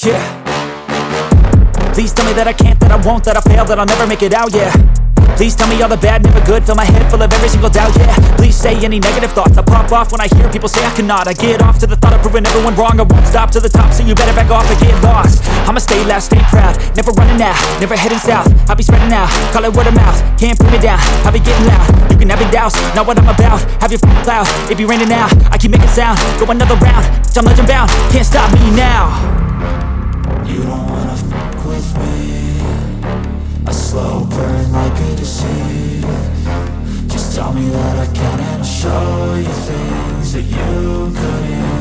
Yeah. Please tell me that I can't, that I won't, that I fail, that I'll never make it out, yeah. Please tell me all the bad, never good, fill my head full of every single doubt, yeah. Please say any negative thoughts, I pop off when I hear people say I cannot. I get off to the thought of proving everyone wrong, I won't stop to the top, so you better back off and get lost. I'ma stay loud, stay proud, never running out, never heading south. I'll be spreading out, call it word of mouth, can't put me down, I'll be getting loud. You can have your doubts, not what I'm about, have your cloud, it be raining now, I keep making sound, go another round, I'm legend bound, can't stop me now. You don't wanna fuck with me, a slow burn like a disease. Just tell me that I can and I'll show you things that you couldn't